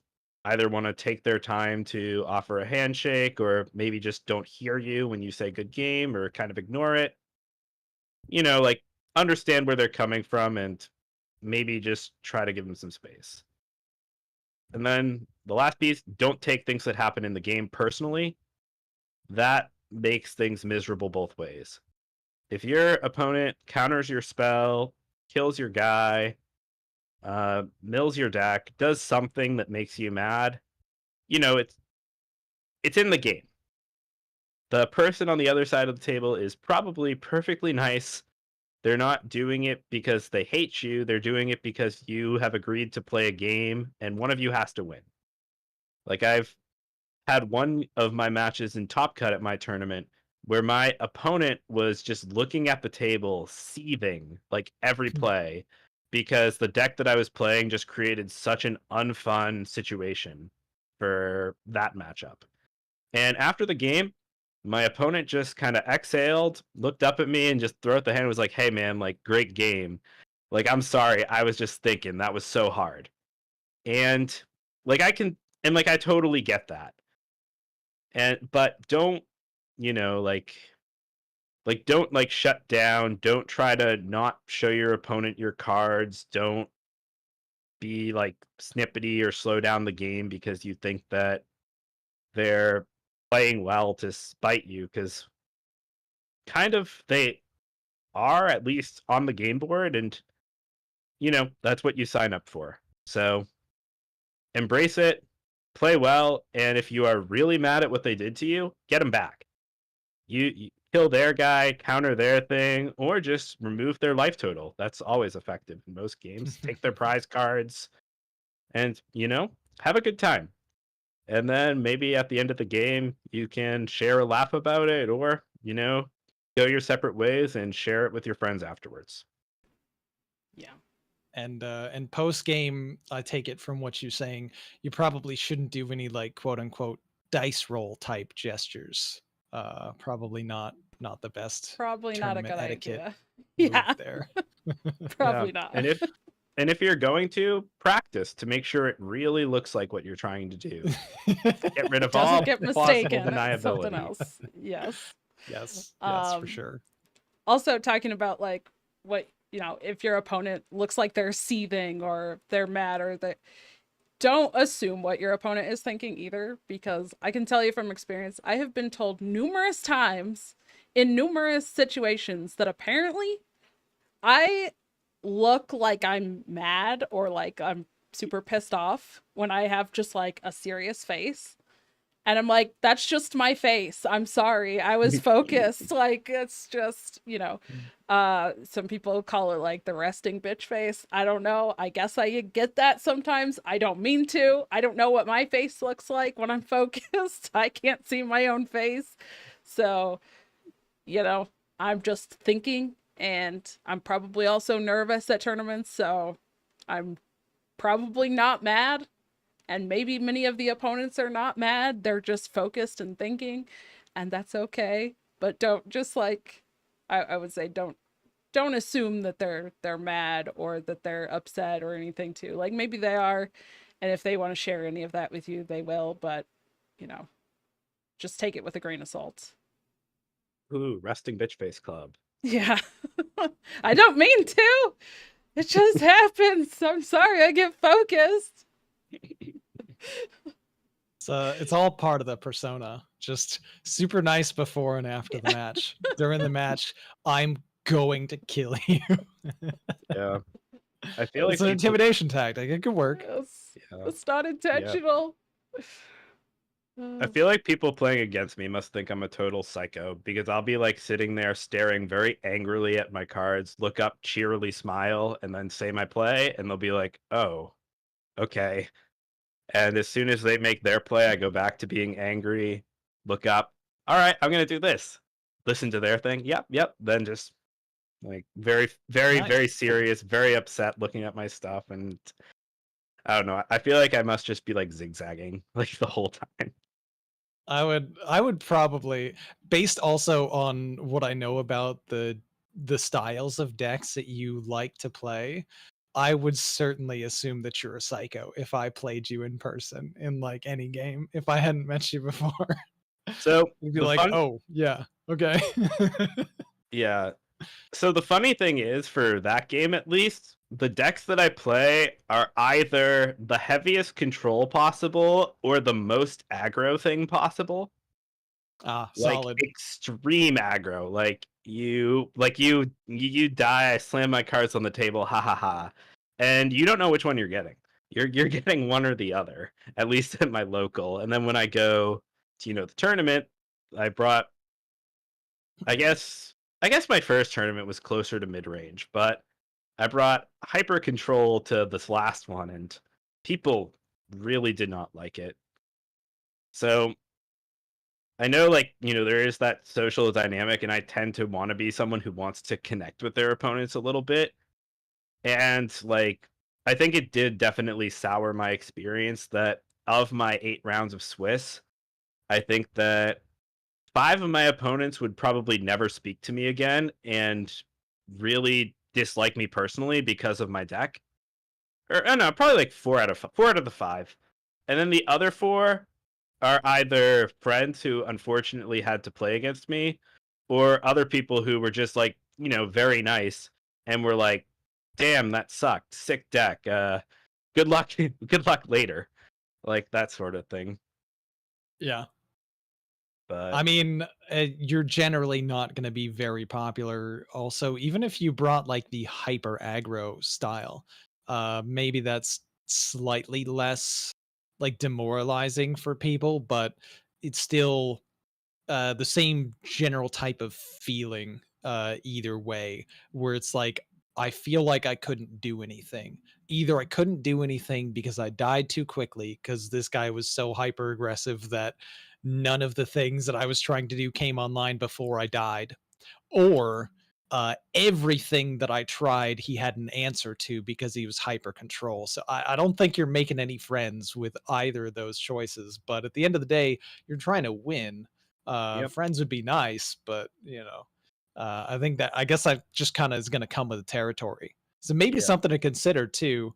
either want to take their time to offer a handshake or maybe just don't hear you when you say good game or kind of ignore it, like understand where they're coming from and maybe just try to give them some space. And then the last piece, don't take things that happen in the game personally. That makes things miserable both ways. If your opponent counters your spell, kills your guy, mills your deck, does something that makes you mad, it's in the game. The person on the other side of the table is probably perfectly nice. They're not doing it because they hate you. They're doing it because you have agreed to play a game and one of you has to win. Like I've had one of my matches in Top Cut at my tournament where my opponent was just looking at the table, seething like every play because the deck that I was playing just created such an unfun situation for that matchup. And after the game, my opponent just kind of exhaled, looked up at me, and just threw out the hand and was like, "Hey, man, like, great game. Like, I'm sorry. I was just thinking that was so hard." And like, I totally get that. But don't, don't like shut down. Don't try to not show your opponent your cards. Don't be like snippety or slow down the game because you think that they're playing well to spite you, because kind of they are, at least on the game board, and that's what you sign up for. So embrace it, play well, and if you are really mad at what they did to you, get them back. You kill their guy, counter their thing, or just remove their life total. That's always effective in most games. Take their prize cards and, have a good time. And then maybe at the end of the game, you can share a laugh about it, or, go your separate ways and share it with your friends afterwards. Yeah. And post game, I take it from what you're saying, you probably shouldn't do any like quote unquote dice roll type gestures. Probably not the best Probably not a tournament good etiquette idea. move Yeah. there. Probably Yeah. not. And if you're going to practice to make sure it really looks like what you're trying to do, get rid of all Doesn't get possible mistaken. Something deniability. else. Yes. Yes, for Um, sure. Also talking about like what, if your opponent looks like they're seething or they're mad or they don't assume what your opponent is thinking either, because I can tell you from experience, I have been told numerous times in numerous situations that apparently I look like I'm mad or like I'm super pissed off when I have just like a serious face. And I'm like, that's just my face. I'm sorry. I was focused. Like, it's just, some people call it like the resting bitch face. I don't know. I guess I get that sometimes. I don't mean to. I don't know what my face looks like when I'm focused. I can't see my own face. So, I'm just thinking, and I'm probably also nervous at tournaments. So I'm probably not mad. And maybe many of the opponents are not mad. They're just focused and thinking, and that's okay. But don't just like, I would say don't assume that they're mad or that they're upset or anything too. Like maybe they are, and if they want to share any of that with you, they will. But just take it with a grain of salt. Ooh, resting bitch face club. Yeah. I don't mean to. It just happens. I'm sorry. I get focused. So it's all part of the persona. Just super nice before and after the match. During the match, I'm going to kill you. Yeah. I feel It's like an people. intimidation tactic. It could work. Yeah. It's not Yeah. intentional. I feel like people playing against me must think I'm a total psycho because I'll be like sitting there staring very angrily at my cards, look up, cheerily smile, and then say my play, and they'll be like, "Oh, okay." And as soon as they make their play, I go back to being angry, look up, "All right, I'm gonna do this." Listen to their thing. Yep, yep. Then just like very, very, very Nice. serious, very upset looking at my stuff, and I don't know. I feel like I must just be like zigzagging like the whole time. I would probably, based also on what I know about the styles of decks that you like to play, I would certainly assume that you're a psycho if I played you in person in like any game. If I hadn't met you before, So you'd be the like, fun, "Oh, yeah, okay." yeah. So the funny thing is, for that game at least, the decks that I play are either the heaviest control possible or the most aggro thing possible. Ah, Like solid. extreme aggro. Like you die, I slam my cards on the table, ha ha ha. And you don't know which one you're getting. You're getting one or the other, at least at my local. And then when I go to, the tournament, I brought I guess my first tournament was closer to mid range, but I brought hyper control to this last one, and people really did not like it. So I know, like, there is that social dynamic, and I tend to want to be someone who wants to connect with their opponents a little bit. And, like, I think it did definitely sour my experience that of my 8 rounds of Swiss, I think that 5 of my opponents would probably never speak to me again and really dislike me personally because of my deck. Or no, probably like 4 out of the 5. And then the other 4 are either friends who unfortunately had to play against me, or other people who were just like, very nice and were like, "Damn, that sucked. Sick deck. Good luck. Good luck later." Like that sort of thing. Yeah. But I mean, you're generally not going to be very popular. Also, even if you brought like the hyper aggro style, maybe that's slightly less like demoralizing for people, but it's still the same general type of feeling either way, where it's like I feel like I couldn't do anything. Either I couldn't do anything because I died too quickly because this guy was so hyper aggressive that none of the things that I was trying to do came online before I died, or everything that I tried, he had an answer to because he was hyper control. So I don't think you're making any friends with either of those choices. But at the end of the day, you're trying to win. yep, Friends would be nice, but I think that I guess that just kind of is going to come with the territory. So maybe yeah, something to consider too.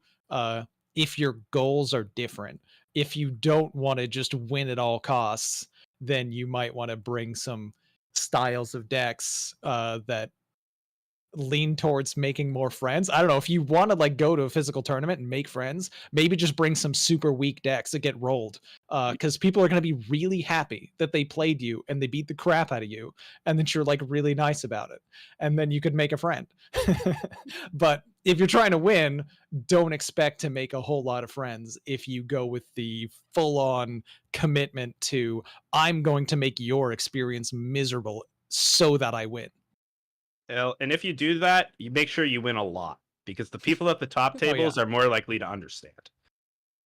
If your goals are different, if you don't want to just win at all costs, then you might want to bring some styles of decks that lean towards making more friends. I don't know if you want to like go to a physical tournament and make friends, maybe just bring some super weak decks that get rolled. Because people are going to be really happy that they played you and they beat the crap out of you, and that you're like really nice about it, and then you could make a friend. But if you're trying to win, don't expect to make a whole lot of friends if you go with the full-on commitment to I'm going to make your experience miserable so that I win. And if you do that, you make sure you win a lot because the people at the top Oh yeah, tables are more likely to understand.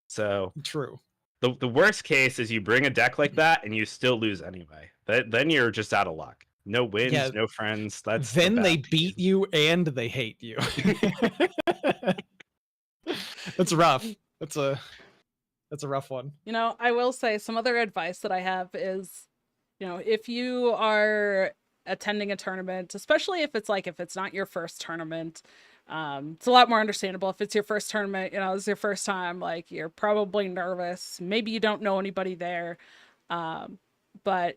So true. the worst case is you bring a deck like that and you still lose anyway. Then you're just out of luck. No Yeah, wins, no friends. That's a then they bad beat season. you and they hate you. That's rough. That's a rough one. I will say some other advice that I have is, if you are attending a tournament, especially if it's not your first tournament, it's a lot more understandable. If it's your first tournament, it's your first time, like you're probably nervous. Maybe you don't know anybody there. But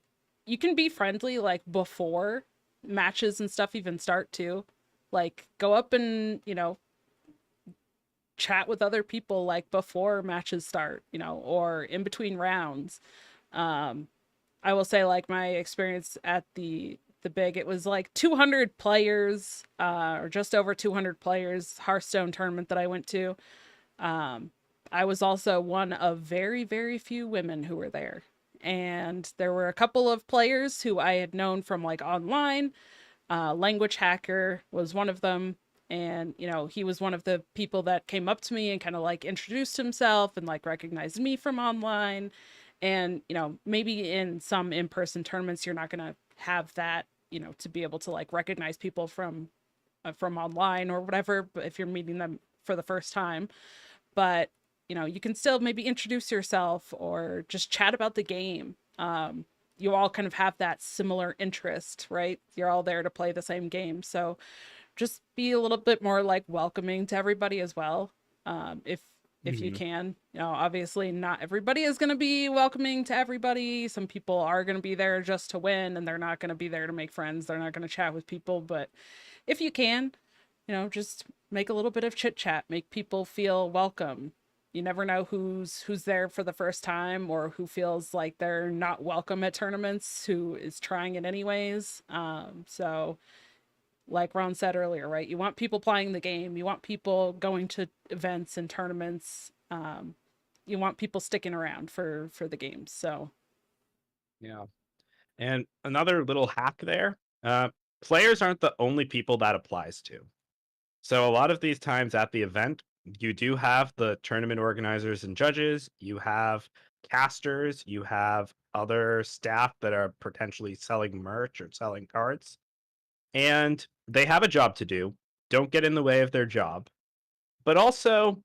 you can be friendly like before matches and stuff even start too. Like, go up and, chat with other people like before matches start, or in between rounds. Um, I will say, like, my experience at the big, it was like 200 players, or just over 200 players Hearthstone tournament that I went to. Um, I was also one of very, very few women who were there. And there were a couple of players who I had known from like online. Language Hacker was one of them. And, he was one of the people that came up to me and kind of like introduced himself and like recognized me from online. And, maybe in some in person tournaments, you're not going to have that, to be able to like recognize people from online or whatever, but if you're meeting them for the first time. But you can still maybe introduce yourself or just chat about the game. You all kind of have that similar interest, right? You're all there to play the same game, so just be a little bit more like welcoming to everybody as well. If you can, obviously not everybody is going to be welcoming to everybody. Some people are going to be there just to win, and they're not going to be there to make friends. They're not going to chat with people. But if you can, just make a little bit of chit chat, make people feel welcome. You never know who's there for the first time or who feels like they're not welcome at tournaments, who is trying it anyways. So like Ron said earlier, right? You want people playing the game. You want people going to events and tournaments. You want people sticking around for the games. So Yeah. And another little hack there, players aren't the only people that applies to. So a lot of these times at the event, you do have the tournament organizers and judges, you have casters, you have other staff that are potentially selling merch or selling cards, and they have a job to do. Don't get in the way of their job. But also,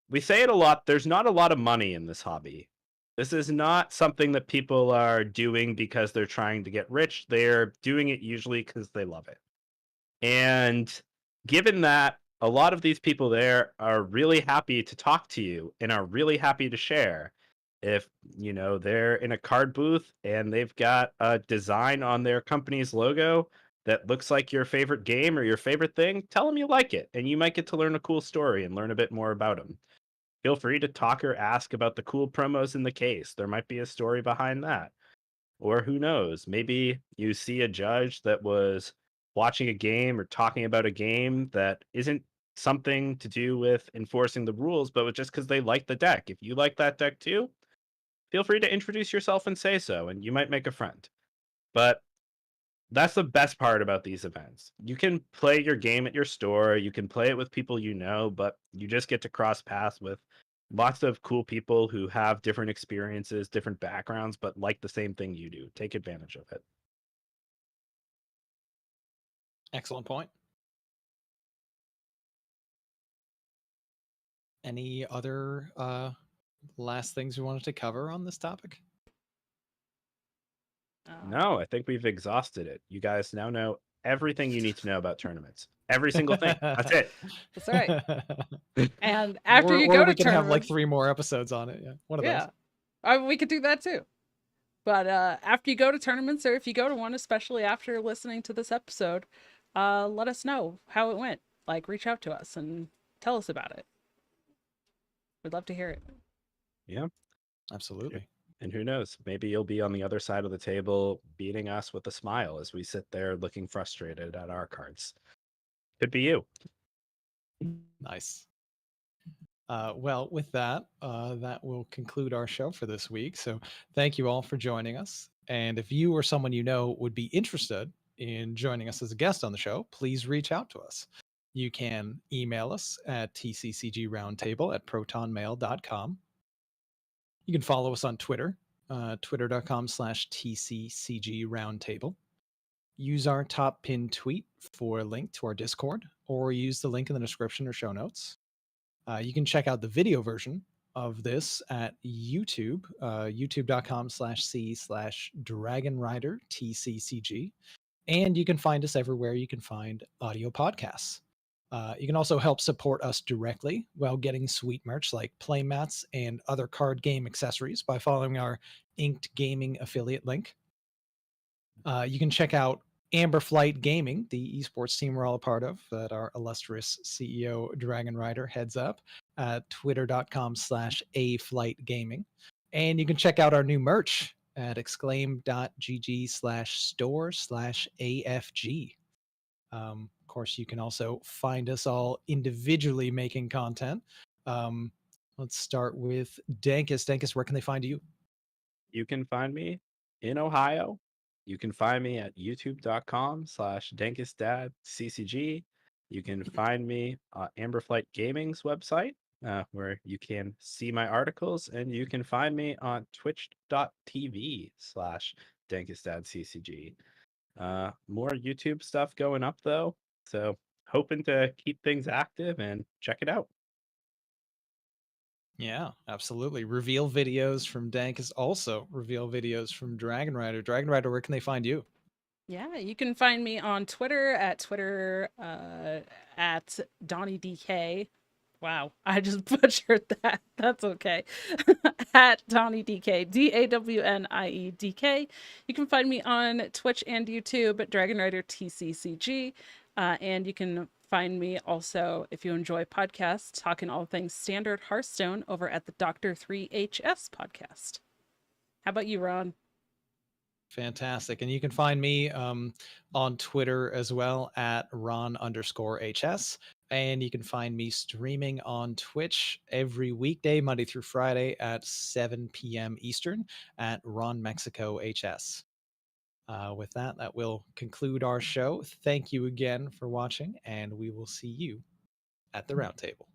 we say it a lot, there's not a lot of money in this hobby. This is not something that people are doing because they're trying to get rich. They're doing it usually because they love it. And given that a lot of these people there are really happy to talk to you and are really happy to share, if they're in a card booth and they've got a design on their company's logo that looks like your favorite game or your favorite thing, tell them you like it and you might get to learn a cool story and learn a bit more about them. Feel free to talk or ask about the cool promos in the case. There might be a story behind that. Or who knows, maybe you see a judge that was watching a game or talking about a game that isn't something to do with enforcing the rules, but just because they like the deck. If you like that deck too, feel free to introduce yourself and say so, and you might make a friend. But that's the best part about these events. You can play your game at your store, you can play it with people you know, but you just get to cross paths with lots of cool people who have different experiences, different backgrounds, but like the same thing you do. Take advantage of it. Excellent point. Any other last things we wanted to cover on this topic? No, I think we've exhausted it. You guys now know everything you need to know about tournaments. Every single thing. That's it. that's right. And after you or go we to can have like tournaments, 3 more episodes on it. Yeah, one of those. we could do that too. But after you go to tournaments, or if you go to one, especially after listening to this episode, let us know how it went. Like, reach out to us and tell us about it. We'd love to hear it. Yeah. Absolutely. And who knows? Maybe you'll be on the other side of the table beating us with a smile as we sit there looking frustrated at our cards. Could be you. Nice. Well, with that, that will conclude our show for this week. So thank you all for joining us. And if you or someone you know would be interested in joining us as a guest on the show, please reach out to us. You can email us at tccgroundtable@protonmail.com. You can follow us on Twitter, twitter.com/tccgroundtable. Use our top pinned tweet for a link to our Discord, or use the link in the description or show notes. You can check out the video version of this at YouTube, youtube.com/c/dragonridertccg. And you can find us everywhere you can find audio podcasts. You can also help support us directly while getting sweet merch like playmats and other card game accessories by following our Inked Gaming affiliate link. You can check out Amber Flight Gaming, the esports team we're all a part of, that our illustrious CEO Dragon Rider heads up, at twitter.com/aflightgaming. And you can check out our new merch at exclaim.gg/store/AFG. Of course, you can also find us all individually making content. Um, let's start with Dankus. Dankus, where can they find you? You can find me in Ohio. You can find me at youtube.com/dankestdadccg. You can find me on Amberflight Gaming's website, where you can see my articles, and you can find me on twitch.tv/dankestdadccg. More YouTube stuff going up though, so hoping to keep things active and check it out. Yeah, absolutely. Reveal videos from Dankus, also reveal videos from Dragon Rider. Dragon Rider, where can they find you? Yeah, you can find me on Twitter at DonnieDK. Wow, I just butchered that. That's okay. At DonnieDK, DAWNIEDK. You can find me on Twitch and YouTube at Dragon Rider TCCG. And you can find me also, if you enjoy podcasts, talking all things standard Hearthstone over at the Doctor 3HS podcast. How about you, Ron? Fantastic. And you can find me on Twitter as well at Ron_HS. And you can find me streaming on Twitch every weekday, Monday through Friday at 7 p.m. Eastern at Ron Mexico HS. With that, that will conclude our show. Thank you again for watching, and we will see you at the roundtable.